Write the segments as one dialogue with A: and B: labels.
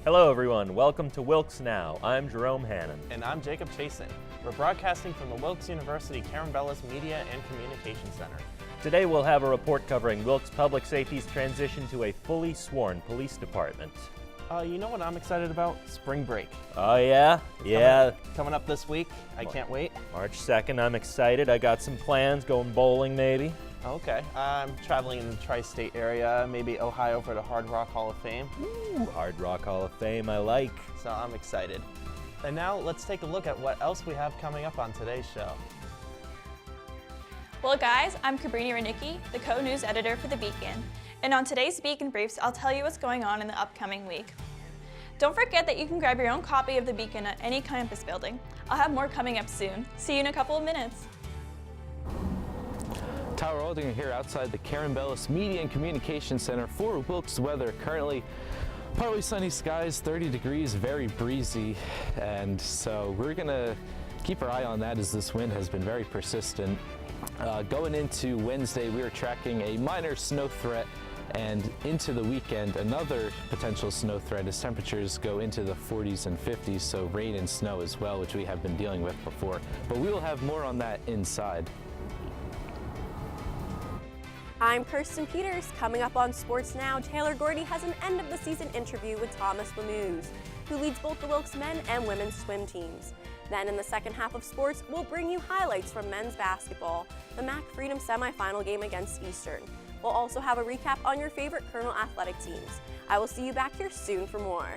A: Hello everyone, welcome to Wilkes Now. I'm Jerome Hannon.
B: And I'm Jacob Chasen. We're broadcasting from the Wilkes University Karen Bellis Media and Communication Center.
A: Today we'll have a report covering Wilkes Public Safety's transition to a fully sworn police department.
B: You know what I'm excited about? Spring break.
A: Oh yeah?
B: Coming up this week. I can't wait.
A: March 2nd, I'm excited. I got some plans, going bowling maybe.
B: Okay. I'm traveling in the tri-state area, maybe Ohio for the Hard Rock Hall of Fame.
A: Ooh, Hard Rock Hall of Fame, I like.
B: So I'm excited. And now let's take a look at what else we have coming up on today's show.
C: Well guys, I'm Cabrini Renicki, the co-news editor for The Beacon. And on today's Beacon Briefs, I'll tell you what's going on in the upcoming week. Don't forget that you can grab your own copy of The Beacon at any campus building. I'll have more coming up soon. See you in a couple of minutes.
D: Tyler Aldinger here outside the Karen Bellis Media and Communication Center for Wilkes weather. Currently, partly sunny skies, 30 degrees, very breezy, and so we're gonna keep our eye on that as this wind has been very persistent. Going into Wednesday, we are tracking a minor snow threat, and into the weekend, another potential snow threat as temperatures go into the 40s and 50s, so rain and snow as well, which we have been dealing with before. But we will have more on that inside.
E: I'm Kirsten Peters. Coming up on Sports Now, Taylor Gordy has an end-of-the-season interview with Thomas Lemuse, who leads both the Wilkes men and women's swim teams. Then in the second half of sports, we'll bring you highlights from men's basketball, the MAC Freedom semifinal game against Eastern. We'll also have a recap on your favorite Colonel athletic teams. I will see you back here soon for more.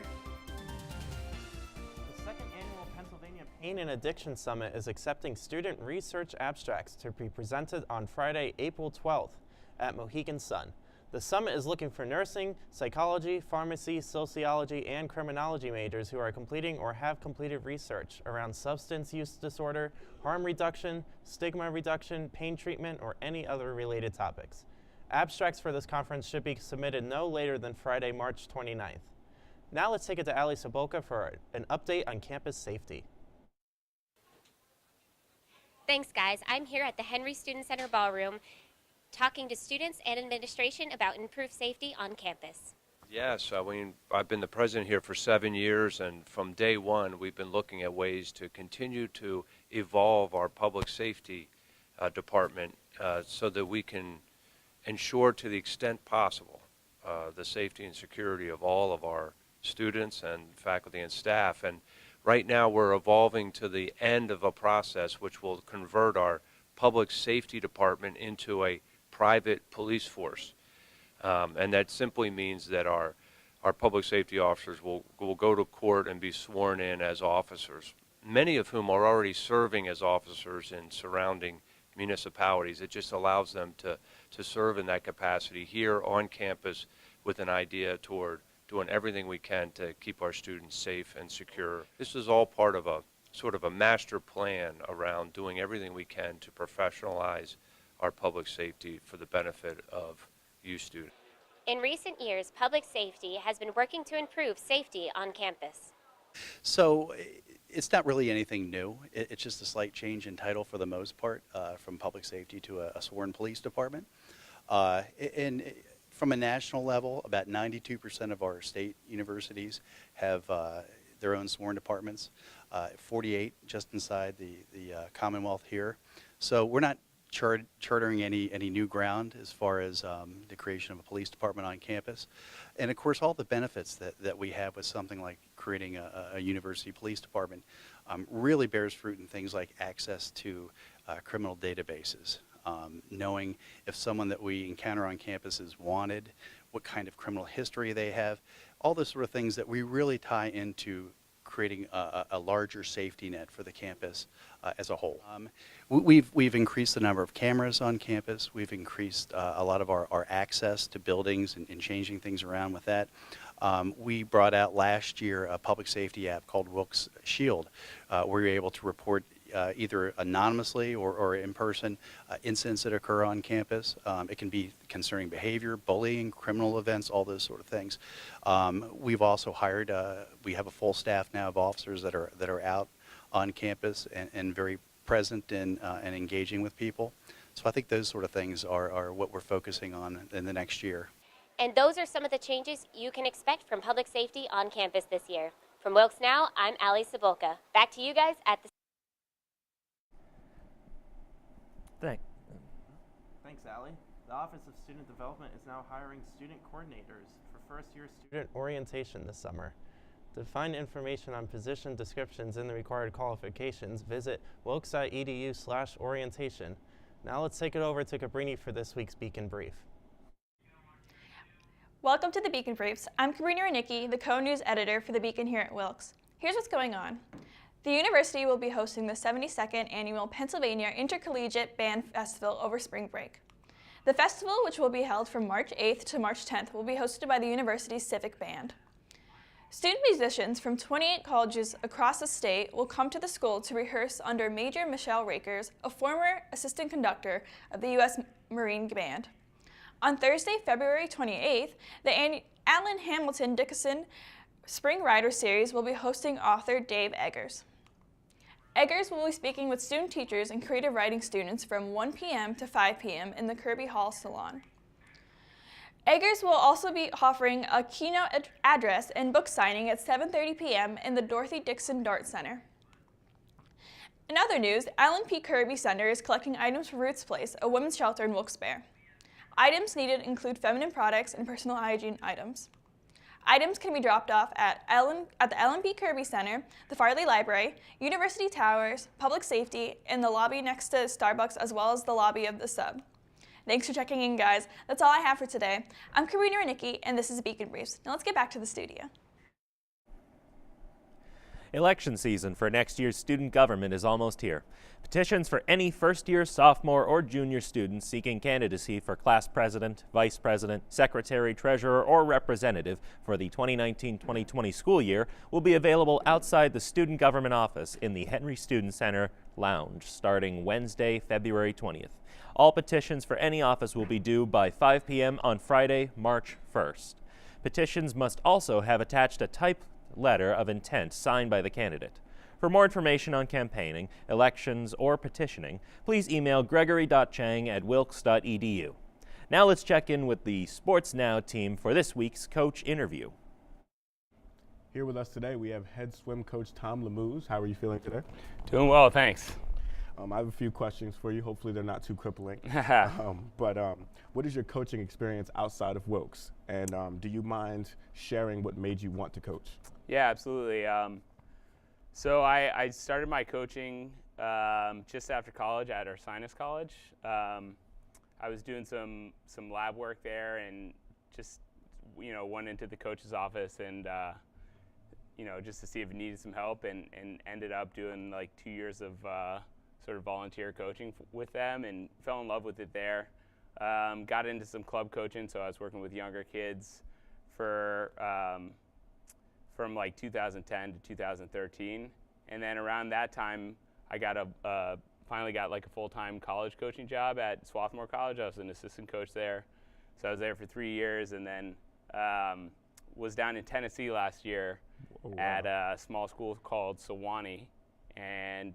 B: The second annual Pennsylvania Pain and Addiction Summit is accepting student research abstracts to be presented on Friday, April 12th at Mohegan Sun. The summit is looking for nursing, psychology, pharmacy, sociology, and criminology majors who are completing or have completed research around substance use disorder, harm reduction, stigma reduction, pain treatment, or any other related topics. Abstracts for this conference should be submitted no later than Friday, March 29th. Now let's take it to Ali Sabolka for an update on campus safety.
F: Thanks, guys. I'm here at the Henry Student Center Ballroom talking to students and administration about improved safety on campus.
G: Yes, I've been the president here for 7 years, and from day one we've been looking at ways to continue to evolve our public safety department so that we can ensure to the extent possible the safety and security of all of our students and faculty and staff. And right now we're evolving to the end of a process which will convert our public safety department into a private police force. And that simply means that our public safety officers will go to court and be sworn in as officers, many of whom are already serving as officers in surrounding municipalities. It just allows them to serve in that capacity here on campus with an idea toward doing everything we can to keep our students safe and secure. This is all part of a sort of a master plan around doing everything we can to professionalize our public safety for the benefit of you students.
F: In recent years, public safety has been working to improve safety on campus.
H: So it's not really anything new. It's just a slight change in title for the most part, from public safety to a sworn police department. And from a national level, about 92% of our state universities have their own sworn departments, 48 just inside the Commonwealth here. So we're not chartering any new ground as far as the creation of a police department on campus. And of course all the benefits that we have with something like creating a university police department really bears fruit in things like access to criminal databases, knowing if someone that we encounter on campus is wanted, what kind of criminal history they have, all those sort of things that we really tie into creating a larger safety net for the campus as a whole. We've increased the number of cameras on campus. We've increased a lot of our access to buildings and changing things around with that. We brought out last year a public safety app called Wilkes Shield, where you're able to report either anonymously or in person incidents that occur on campus. It can be concerning behavior, bullying, criminal events, all those sort of things. We've also hired, we have a full staff now of officers that are out on campus and very present and engaging with people. So I think those sort of things are what we're focusing on in the next year.
F: And those are some of the changes you can expect from public safety on campus this year. From Wilkes Now, I'm Allie Cibulka. Back to you guys at the...
B: Thanks, Allie. The Office of Student Development is now hiring student coordinators for first-year student orientation this summer. To find information on position descriptions and the required qualifications, visit wilkes.edu/orientation. Now let's take it over to Cabrini for this week's Beacon Brief.
C: Welcome to the Beacon Briefs. I'm Cabrini Renicki, the co-news editor for the Beacon here at Wilkes. Here's what's going on. The university will be hosting the 72nd Annual Pennsylvania Intercollegiate Band Festival over spring break. The festival, which will be held from March 8th to March 10th, will be hosted by the university's Civic Band. Student musicians from 28 colleges across the state will come to the school to rehearse under Major Michelle Rakers, a former assistant conductor of the U.S. Marine Band. On Thursday, February 28th, the Allen Hamilton Dickinson Spring Rider Series will be hosting author Dave Eggers. Eggers will be speaking with student teachers and creative writing students from 1 p.m. to 5 p.m. in the Kirby Hall Salon. Eggers will also be offering a keynote address and book signing at 7:30 p.m. in the Dorothy Dixon Dart Center. In other news, Alan P. Kirby Center is collecting items for Roots Place, a women's shelter in Wilkes-Barre. Items needed include feminine products and personal hygiene items. Items can be dropped off at the Ellen P. Kirby Center, the Farley Library, University Towers, Public Safety, and the lobby next to Starbucks, as well as the lobby of the Sub. Thanks for checking in, guys. That's all I have for today. I'm Karina Renicki, and this is Beacon Briefs. Now let's get back to the studio.
A: Election season for next year's student government is almost here. Petitions for any first-year, sophomore, or junior students seeking candidacy for class president, vice president, secretary, treasurer, or representative for the 2019-2020 school year will be available outside the student government office in the Henry Student Center Lounge starting Wednesday, February 20th. All petitions for any office will be due by 5 p.m. on Friday, March 1st. Petitions must also have attached a typed letter of intent signed by the candidate. For more information on campaigning, elections, or petitioning, please email gregory.chang@wilkes.edu. Now let's check in with the Sports Now team for this week's coach interview.
I: Here with us today, we have head swim coach Tom Lemuse. How are you feeling today?
J: Doing well, thanks.
I: I have a few questions for you. Hopefully they're not too crippling. What is your coaching experience outside of Wilkes? And do you mind sharing what made you want to coach?
J: Yeah, absolutely. So I started my coaching just after college at Ursinus College. I was doing some lab work there and just, went into the coach's office and, just to see if it needed some help and ended up doing like 2 years of sort of volunteer coaching with them and fell in love with it there. Got into some club coaching, so I was working with younger kids for from like 2010 to 2013, and then around that time I got finally got like a full-time college coaching job at Swarthmore College. I was an assistant coach there, so I was there for 3 years, and then was down in Tennessee last year at a small school called Sewanee, and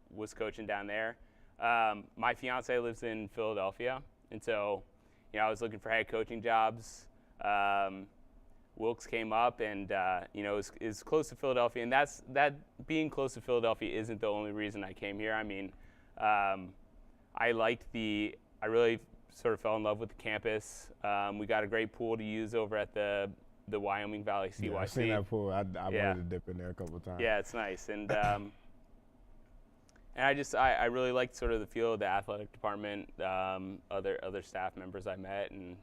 J: was coaching down there. My fiance lives in Philadelphia, and so I was looking for head coaching jobs. Wilkes came up, and is close to Philadelphia, and that being close to Philadelphia isn't the only reason I came here. I mean, I really sort of fell in love with the campus. We got a great pool to use over at the Wyoming Valley CYC.
I: Yeah, I've seen that pool. I wanted to dip in there a couple of times.
J: Yeah, it's nice, and and I really liked sort of the feel of the athletic department, other staff members I met, and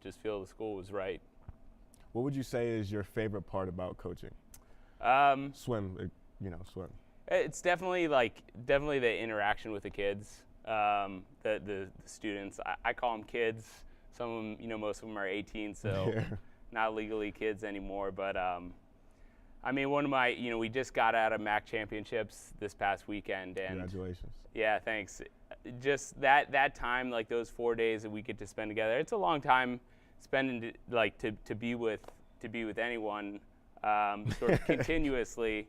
J: just feel the school was right.
I: What would you say is your favorite part about coaching? Swim.
J: It's definitely the interaction with the kids, the students. I call them kids. Some of them, most of them are 18, so not legally kids anymore. But I mean, one of my, we just got out of MAC championships this past weekend, and
I: congratulations. Yeah,
J: thanks. Just that time, like those 4 days that we get to spend together. It's a long time spending to be with anyone sort of continuously,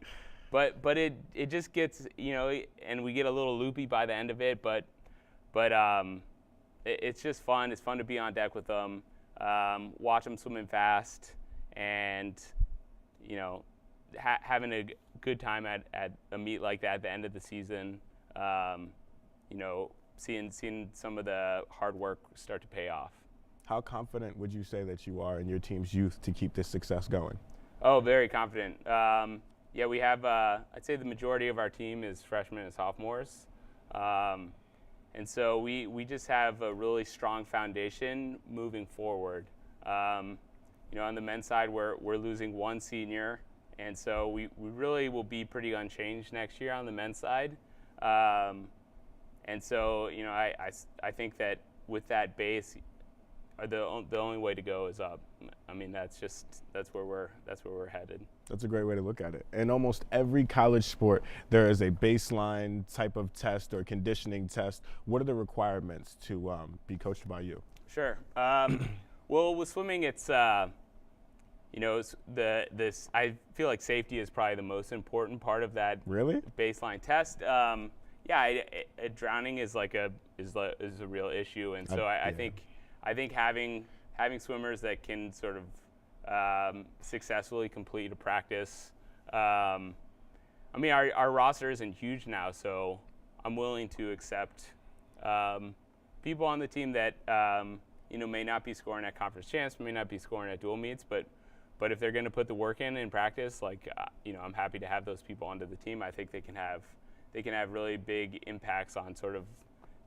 J: but it just gets and we get a little loopy by the end of it, but it's just fun. It's fun to be on deck with them. watch them swimming fast, and having a good time at a meet like that at the end of the season. Seeing some of the hard work start to pay off.
I: How confident would you say that you are in your team's youth to keep this success going?
J: Oh, very confident. Yeah, we have, I'd say the majority of our team is freshmen and sophomores. And so we just have a really strong foundation moving forward. On the men's side, we're losing one senior, and so we really will be pretty unchanged next year on the men's side. And so, I think that with that base, the only way to go is up. I mean, that's where we're headed.
I: That's a great way to look at it. In almost every college sport, there is a baseline type of test or conditioning test. What are the requirements to be coached by you?
J: Sure. Well, with swimming, it's I feel like safety is probably the most important part of that.
I: Really?
J: Baseline test. Drowning is is a real issue, and so I think having swimmers that can sort of successfully complete a practice. Our roster isn't huge now, so I'm willing to accept people on the team that may not be scoring at conference champs, may not be scoring at dual meets, but if they're going to put the work in practice, I'm happy to have those people onto the team. I think they can have really big impacts on sort of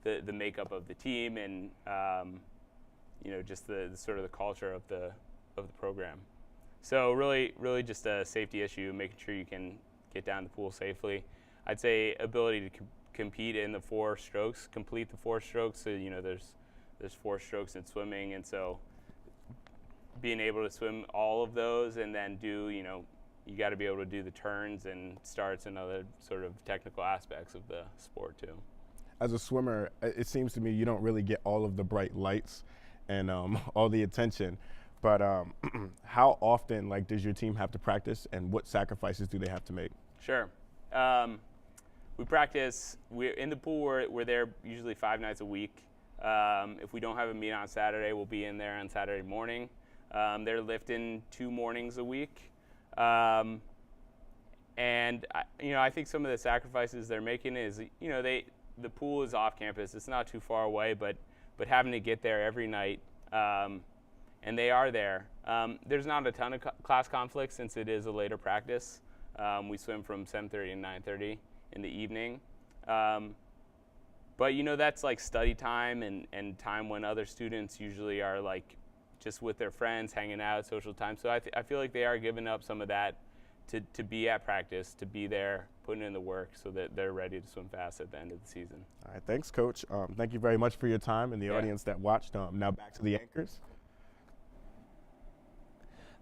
J: the makeup of the team and just the sort of the culture of the program. So really just a safety issue, making sure you can get down the pool safely. I'd say ability to compete in the 4 strokes, complete the 4 strokes. So there's 4 strokes in swimming, and so being able to swim all of those and then do you got to be able to do the turns and starts and other sort of technical aspects of the sport too.
I: As a swimmer, it seems to me you don't really get all of the bright lights and all the attention. But how often does your team have to practice, and what sacrifices do they have to make?
J: Sure. We practice. We're in the pool. We're there usually 5 nights a week. If we don't have a meet on Saturday, we'll be in there on Saturday morning. They're lifting 2 mornings a week. And I think some of the sacrifices they're making is, the pool is off campus. It's not too far away, but having to get there every night, and they are there. There's not a ton of class conflicts since it is a later practice. We swim from 7:30 and 9:30 in the evening. But that's like study time and time when other students usually are just with their friends, hanging out, social time. So I feel like they are giving up some of that to be at practice, to be there, putting in the work so that they're ready to swim fast at the end of the season.
I: All right, thanks, Coach. Thank you very much for your time and the audience that watched. Now back to the anchors.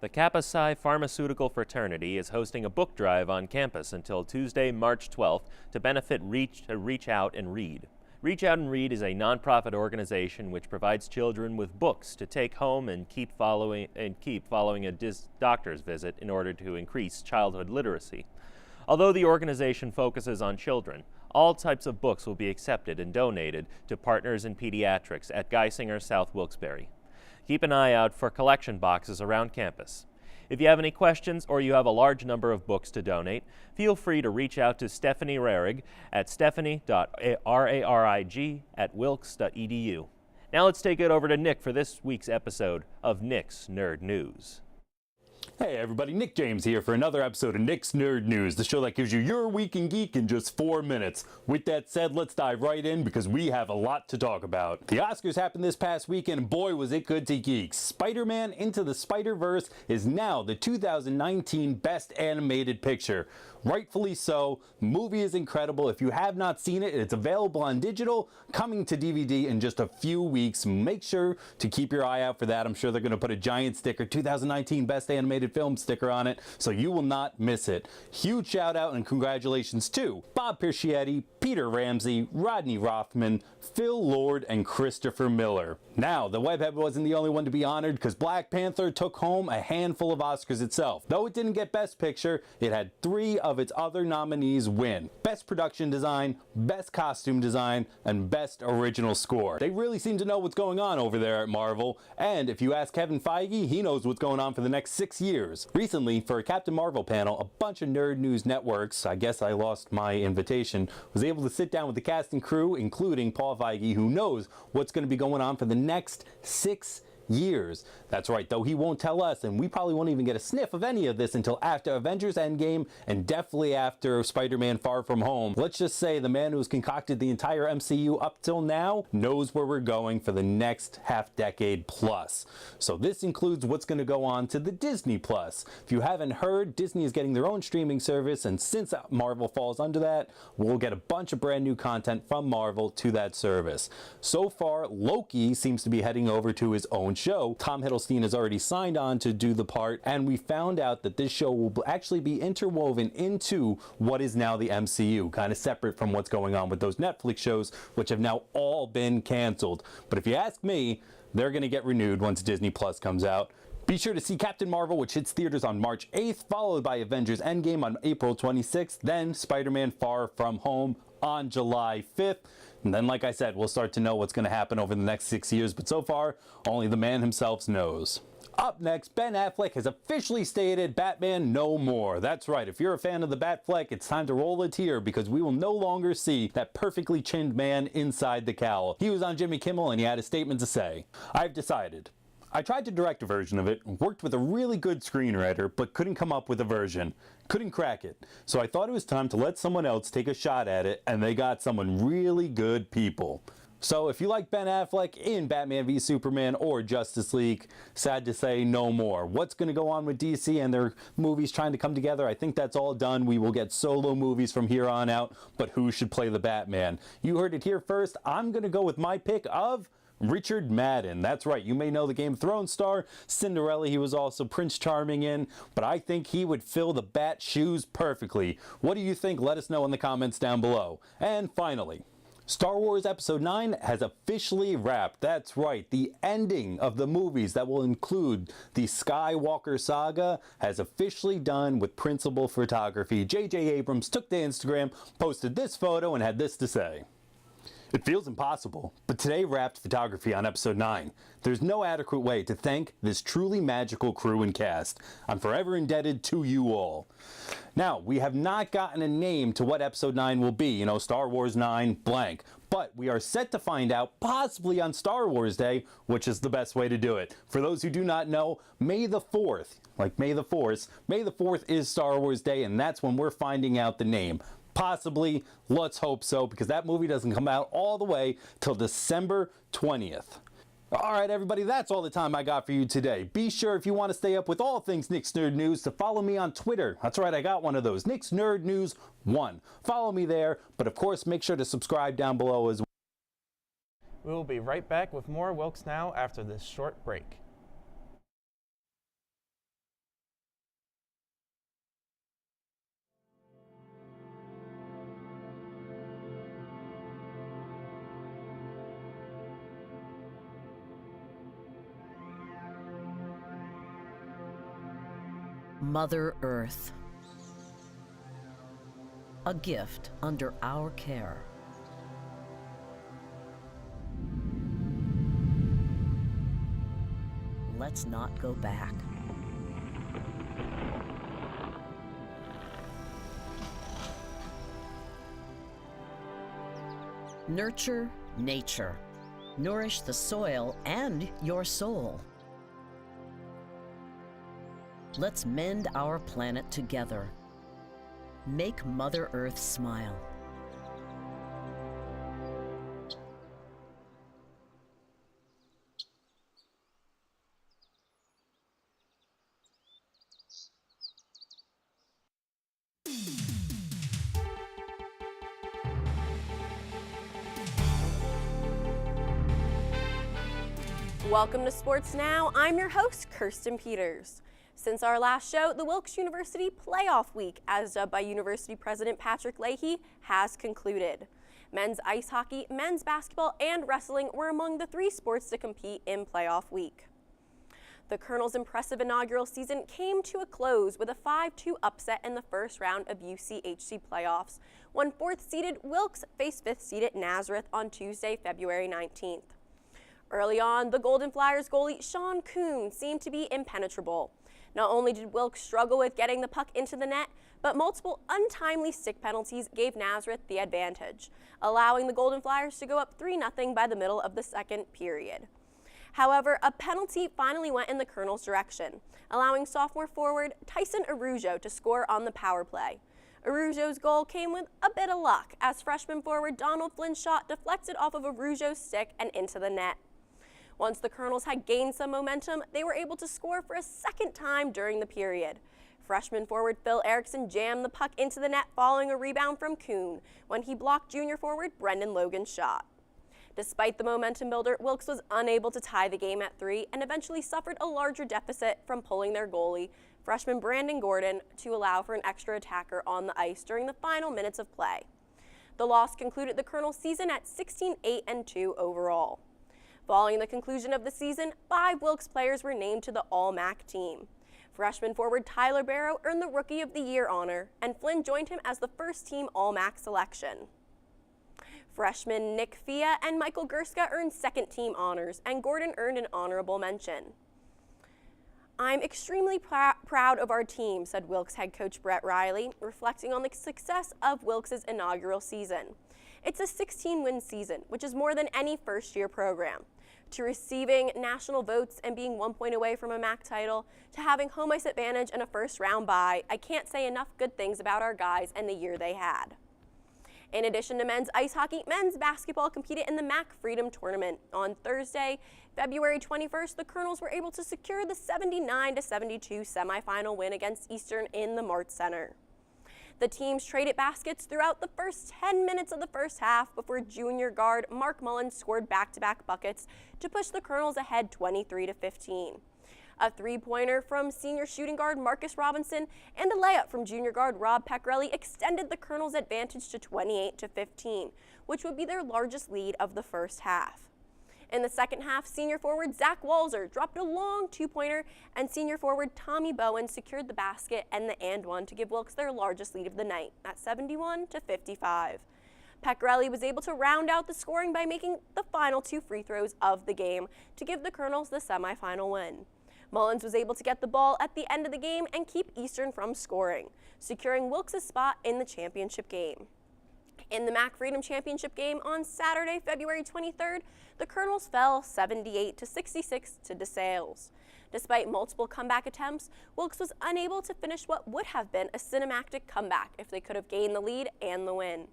A: The Kappa Psi Pharmaceutical Fraternity is hosting a book drive on campus until Tuesday, March 12th to benefit Reach Out and Read. Reach Out and Read is a nonprofit organization which provides children with books to take home and keep following a doctor's visit in order to increase childhood literacy. Although the organization focuses on children, all types of books will be accepted and donated to partners in pediatrics at Geisinger South Wilkes-Barre. Keep an eye out for collection boxes around campus. If you have any questions or you have a large number of books to donate, feel free to reach out to Stephanie Rarig at stephanie.rarig@wilkes.edu. Now let's take it over to Nick for this week's episode of Nick's Nerd News.
K: Hey everybody, Nick James here for another episode of Nick's Nerd News, the show that gives you your week in geek in just 4 minutes. With that said, let's dive right in because we have a lot to talk about. The Oscars happened this past weekend and boy was it good to geeks. Spider-Man Into the Spider-Verse is now the 2019 Best Animated Picture. Rightfully so. The movie is incredible. If you have not seen it, it's available on digital, coming to DVD in just a few weeks. Make sure to keep your eye out for that. I'm sure they're going to put a giant sticker, 2019 Best Animated Film sticker on it, so you will not miss it. Huge shout out and congratulations to Bob Persichetti, Peter Ramsey, Rodney Rothman, Phil Lord, and Christopher Miller. Now, the webhead wasn't the only one to be honored because Black Panther took home a handful of Oscars itself. Though it didn't get Best Picture, it had 3 of its other nominees win. Best Production Design, Best Costume Design, and Best Original Score. They really seem to know what's going on over there at Marvel, and if you ask Kevin Feige, he knows what's going on for the next 6 years. Recently, for a Captain Marvel panel, a bunch of Nerd News networks, I guess I lost my invitation, was able to sit down with the cast and crew, including Paul Feige, who knows what's going to be going on for the next 6 years. That's right, though he won't tell us, and we probably won't even get a sniff of any of this until after Avengers Endgame and definitely after Spider-Man Far From Home. Let's just say the man who's concocted the entire MCU up till now knows where we're going for the next half-decade plus. So this includes what's going to go on to the Disney Plus. If you haven't heard, Disney is getting their own streaming service, and since Marvel falls under that, we'll get a bunch of brand new content from Marvel to that service. So far, Loki seems to be heading over to his own show. Tom Hiddleston has already signed on to do the part, and we found out that this show will actually be interwoven into what is now the MCU, kind of separate from what's going on with those Netflix shows, which have now all been canceled. But if you ask me, they're going to get renewed once Disney Plus comes out. Be sure to see Captain Marvel, which hits theaters on March 8th, followed by Avengers Endgame on April 26th, then Spider-Man Far From Home on July 5th. And then, like I said, we'll start to know what's going to happen over the next 6 years, but so far, only the man himself knows. Up next, Ben Affleck has officially stated Batman no more. That's right, if you're a fan of the Batfleck, it's time to roll a tear because we will no longer see that perfectly chinned man inside the cowl. He was on Jimmy Kimmel and he had a statement to say. I've decided. I tried to direct a version of it, worked with a really good screenwriter, but couldn't come up with a version. Couldn't crack it. So I thought it was time to let someone else take a shot at it, and they got someone really good people. So if you like Ben Affleck in Batman v Superman or Justice League, sad to say, no more. What's going to go on with DC and their movies trying to come together? I think that's all done. We will get solo movies from here on out, but who should play the Batman? You heard it here first. I'm going to go with my pick of Richard Madden. That's right, you may know the Game of Thrones star. Cinderella, he was also Prince Charming in, but I think he would fill the bat shoes perfectly. What do you think? Let us know in the comments down below. And finally, Star Wars Episode 9 has officially wrapped. That's right, the ending of the movies that will include the Skywalker saga has officially done with principal photography. J.J. Abrams took to Instagram, posted this photo, and had this to say. It feels impossible, but today wrapped photography on Episode 9. There's no adequate way to thank this truly magical crew and cast. I'm forever indebted to you all. Now, we have not gotten a name to what Episode 9 will be, Star Wars 9 blank. But we are set to find out possibly on Star Wars Day, which is the best way to do it. For those who do not know, May the 4th, like May the 4th, May the 4th is Star Wars Day, and that's when we're finding out the name. Possibly, let's hope so, because that movie doesn't come out all the way till December 20th. All right, everybody, that's all the time I got for you today. Be sure, if you want to stay up with all things Nick's Nerd News, to follow me on Twitter. That's right, I got one of those, Nick's Nerd News 1. Follow me there, but of course, make sure to subscribe down below as well.
B: We will be right back with more Wilkes Now after this short break.
L: Mother Earth, a gift under our care. Let's not go back. Nurture nature. Nourish the soil and your soul. Let's mend our planet together. Make Mother Earth smile.
E: Welcome to Sports Now. I'm your host, Kirsten Peters. Since our last show, the Wilkes University Playoff Week, as dubbed by University President Patrick Leahy, has concluded. Men's ice hockey, men's basketball, and wrestling were among the 3 sports to compete in playoff week. The Colonels' impressive inaugural season came to a close with a 5-2 upset in the first round of UCHC playoffs, when 4th-seeded Wilkes faced 5th-seeded Nazareth on Tuesday, February 19th. Early on, the Golden Flyers goalie Sean Kuhn seemed to be impenetrable. Not only did Wilkes struggle with getting the puck into the net, but multiple untimely stick penalties gave Nazareth the advantage, allowing the Golden Flyers to go up 3-0 by the middle of the second period. However, a penalty finally went in the Colonels' direction, allowing sophomore forward Tyson Arujo to score on the power play. Arujo's goal came with a bit of luck, as freshman forward Donald Flynn's shot deflected off of Arujo's stick and into the net. Once the Colonels had gained some momentum, they were able to score for a second time during the period. Freshman forward Phil Erickson jammed the puck into the net following a rebound from Kuhn when he blocked junior forward Brendan Logan's shot. Despite the momentum builder, Wilkes was unable to tie the game at 3 and eventually suffered a larger deficit from pulling their goalie, freshman Brandon Gordon, to allow for an extra attacker on the ice during the final minutes of play. The loss concluded the Colonels' season at 16-8-2 overall. Following the conclusion of the season, 5 Wilkes players were named to the All-MAC team. Freshman forward Tyler Barrow earned the Rookie of the Year honor, and Flynn joined him as the first-team All-MAC selection. Freshmen Nick Fia and Michael Gerska earned second-team honors, and Gordon earned an honorable mention. "I'm extremely proud of our team," said Wilkes head coach Brett Riley, reflecting on the success of Wilkes' inaugural season. "It's a 16-win season, which is more than any first-year program. To receiving national votes and being 1 point away from a MAC title, to having home ice advantage and a first-round bye, I can't say enough good things about our guys and the year they had." In addition to men's ice hockey, men's basketball competed in the MAC Freedom Tournament. On Thursday, February 21st, the Colonels were able to secure the 79-72 semifinal win against Eastern in the Mart Center. The teams traded baskets throughout the first 10 minutes of the first half before junior guard Mark Mullins scored back-to-back buckets to push the Colonels ahead 23-15. A 3-pointer from senior shooting guard Marcus Robinson and a layup from junior guard Rob Pecorelli extended the Colonels' advantage to 28-15, which would be their largest lead of the first half. In the second half, senior forward Zach Walzer dropped a long 2-pointer, and senior forward Tommy Bowen secured the basket and the and one to give Wilkes their largest lead of the night at 71-55. Pecorelli was able to round out the scoring by making the final 2 free throws of the game to give the Colonels the semifinal win. Mullins was able to get the ball at the end of the game and keep Eastern from scoring, securing Wilkes' spot in the championship game. In the MAC Freedom Championship game on Saturday, February 23rd, the Colonels fell 78-66 to DeSales. Despite multiple comeback attempts, Wilkes was unable to finish what would have been a cinematic comeback if they could have gained the lead and the win.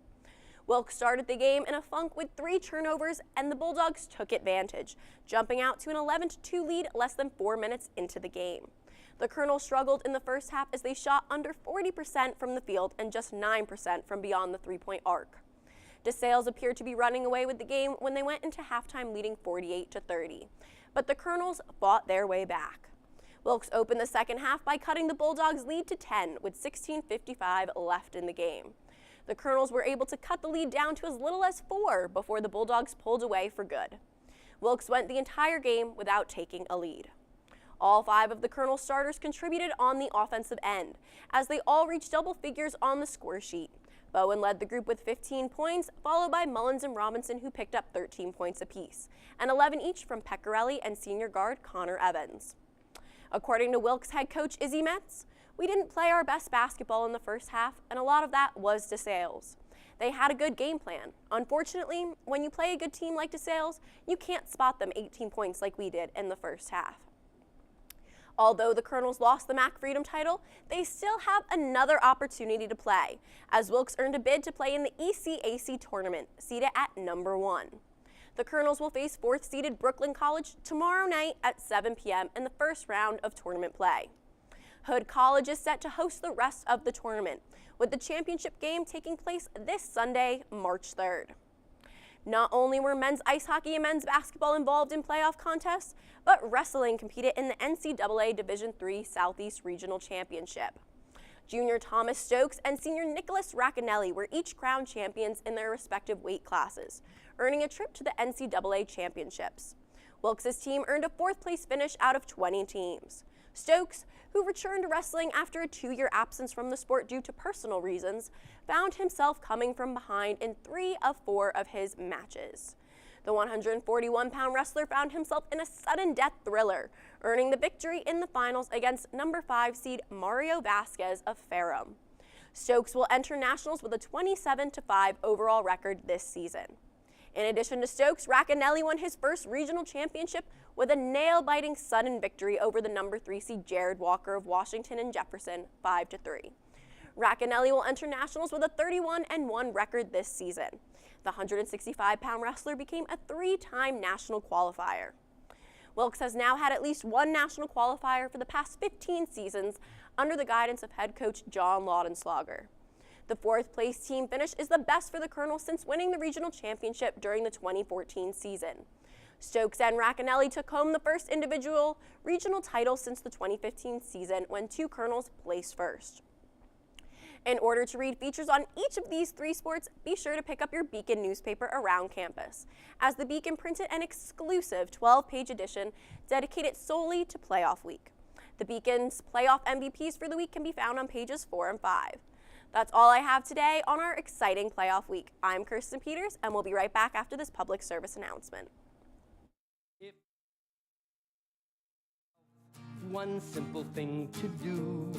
E: Wilkes started the game in a funk with 3 turnovers, and the Bulldogs took advantage, jumping out to an 11-2 lead less than 4 minutes into the game. The Colonels struggled in the first half as they shot under 40% from the field and just 9% from beyond the 3-point arc. DeSales appeared to be running away with the game when they went into halftime leading 48-30, but the Colonels fought their way back. Wilkes opened the second half by cutting the Bulldogs' lead to 10 with 16:55 left in the game. The Colonels were able to cut the lead down to as little as 4 before the Bulldogs pulled away for good. Wilkes went the entire game without taking a lead. All 5 of the Colonel starters contributed on the offensive end, as they all reached double figures on the score sheet. Bowen led the group with 15 points, followed by Mullins and Robinson, who picked up 13 points apiece, and 11 each from Pecorelli and senior guard Connor Evans. According to Wilkes head coach Izzy Metz, "We didn't play our best basketball in the first half, and a lot of that was DeSales. They had a good game plan. Unfortunately, when you play a good team like DeSales, you can't spot them 18 points like we did in the first half." Although the Colonels lost the MAC Freedom title, they still have another opportunity to play, as Wilkes earned a bid to play in the ECAC tournament, seeded at number 1. The Colonels will face 4th-seeded Brooklyn College tomorrow night at 7 p.m. in the first round of tournament play. Hood College is set to host the rest of the tournament, with the championship game taking place this Sunday, March 3rd. Not only were men's ice hockey and men's basketball involved in playoff contests, but wrestling competed in the NCAA Division III Southeast Regional Championship. Junior Thomas Stokes and senior Nicholas Racanelli were each crowned champions in their respective weight classes, earning a trip to the NCAA championships. Wilkes' team earned a 4th place finish out of 20 teams. Stokes, who returned to wrestling after a 2-year absence from the sport due to personal reasons, found himself coming from behind in 3 of 4 of his matches. The 141-pound wrestler found himself in a sudden death thriller, earning the victory in the finals against number 5 seed Mario Vasquez of Ferrum. Stokes will enter nationals with a 27-5 overall record this season. In addition to Stokes, Racanelli won his first regional championship with a nail-biting sudden victory over the number 3 seed Jared Walker of Washington and Jefferson, 5-3. Racanelli will enter nationals with a 31-1 record this season. The 165-pound wrestler became a 3-time national qualifier. Wilkes has now had at least 1 national qualifier for the past 15 seasons under the guidance of head coach John Laudenslager. The 4th place team finish is the best for the Colonels since winning the regional championship during the 2014 season. Stokes and Racanelli took home the first individual regional title since the 2015 season when 2 Colonels placed first. In order to read features on each of these 3 sports, be sure to pick up your Beacon newspaper around campus, as the Beacon printed an exclusive 12-page edition dedicated solely to playoff week. The Beacon's playoff MVPs for the week can be found on pages 4 and 5. That's all I have today on our exciting playoff week. I'm Kirsten Peters, and we'll be right back after this public service announcement.
M: One simple thing to do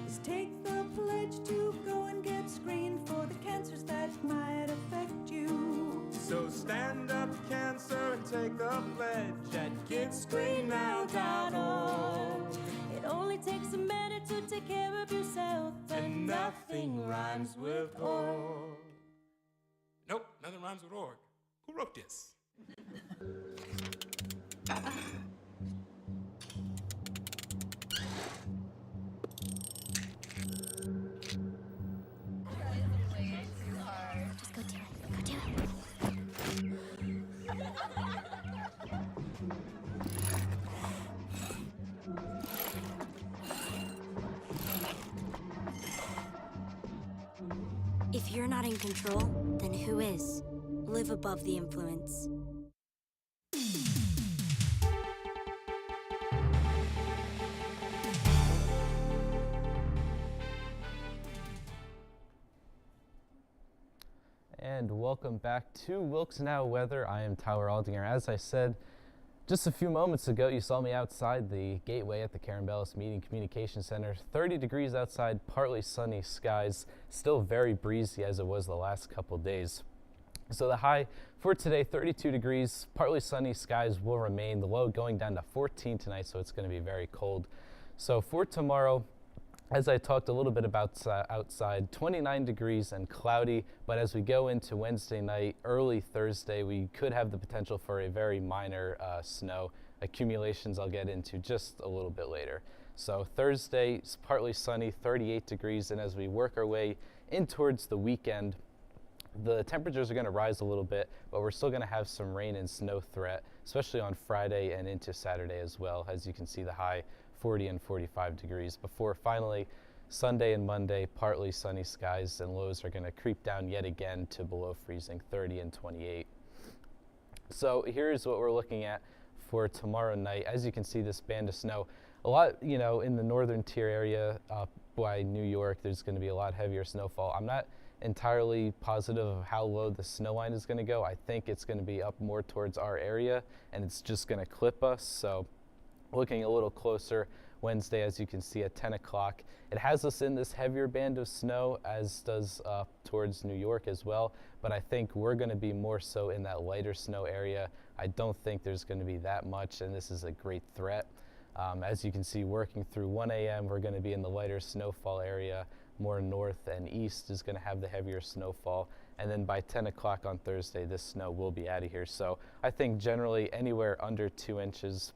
M: is take the pledge to go and get screened for the cancers that might affect you.
N: So stand up, cancer, and take the pledge at GetScreenedNow.org.
M: It only takes a minute to take care of yourself,
N: And nothing rhymes with org. Nope, nothing rhymes with org. Who wrote this?
F: Just go do it. Go do it.
O: If you're not in control, then who is? Live above the influence.
D: And welcome back to Wilkes Now Weather. I am Tyler Aldinger. As I said just a few moments ago, you saw me outside the gateway at the Karen Bellis Meeting Communication Center. 30 degrees outside, partly sunny skies, still very breezy as it was the last couple days. So the high for today, 32 degrees, partly sunny skies will remain. The low going down to 14 tonight, so it's going to be very cold. So for tomorrow, as I talked a little bit about outside, 29 degrees and cloudy, but as we go into Wednesday night, early Thursday, we could have the potential for a very minor snow accumulations I'll get into just a little bit later. So Thursday, it's partly sunny, 38 degrees, and as we work our way in towards the weekend, the temperatures are going to rise a little bit, but we're still going to have some rain and snow threat, especially on Friday and into Saturday as well. As you can see, the high 40 and 45 degrees before finally Sunday and Monday, partly sunny skies, and lows are going to creep down yet again to below freezing, 30 and 28. So here's what we're looking at for tomorrow night. As you can see, this band of snow, a lot, in the northern tier area up by New York, there's going to be a lot heavier snowfall. I'm not entirely positive of how low the snow line is going to go. I think it's going to be up more towards our area, and it's just going to clip us. So looking a little closer, Wednesday, as you can see at 10 o'clock, it has us in this heavier band of snow, as does towards New York as well, but I think we're going to be more so in that lighter snow area. I don't think there's going to be that much, and this is a great threat. As you can see, working through 1 a.m., we're going to be in the lighter snowfall area. More north and east is going to have the heavier snowfall, and then by 10 o'clock on Thursday, this snow will be out of here. So I think generally anywhere under 2 inches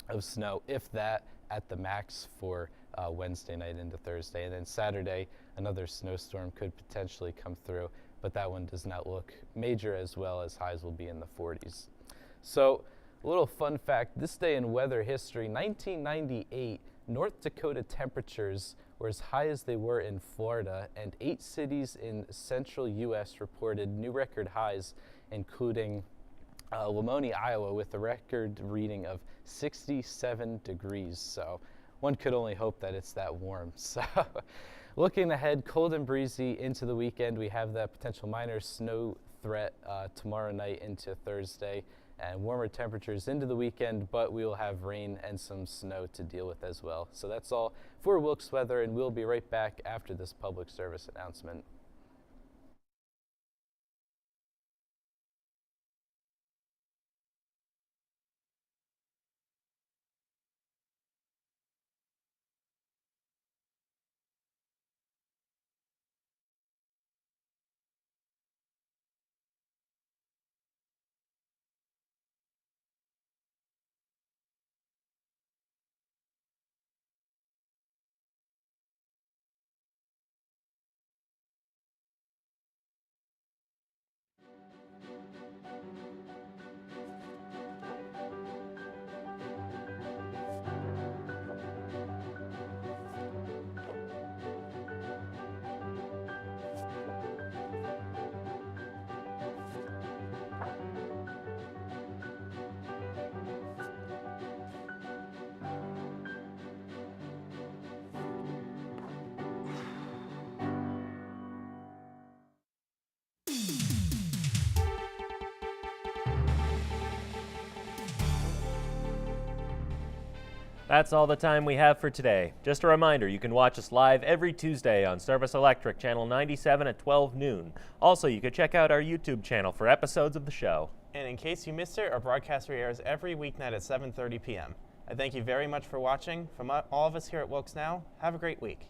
D: of snow, if that, at the max for Wednesday night into Thursday. And then Saturday, another snowstorm could potentially come through, but that one does not look major, as well as highs will be in the 40s. So a little fun fact, this day in weather history, 1998, North Dakota temperatures
B: were as high as they were in Florida, and 8 cities in central U.S. reported new record highs, including Lamoni, Iowa, with a record reading of 67 degrees. So one could only hope that it's that warm. So looking ahead, cold and breezy into the weekend. We have that potential minor snow threat tomorrow night into Thursday, and warmer temperatures into the weekend, but we will have rain and some snow to deal with as well. So that's all for Wilkes weather, and we'll be right back after this public service announcement.
A: That's all the time we have for today. Just a reminder, you can watch us live every Tuesday on Service Electric, Channel 97 at 12 noon. Also, you can check out our YouTube channel for episodes of the show.
B: And in case you missed it, our broadcast airs every weeknight at 7:30 p.m. I thank you very much for watching. From all of us here at Wilkes Now, have a great week.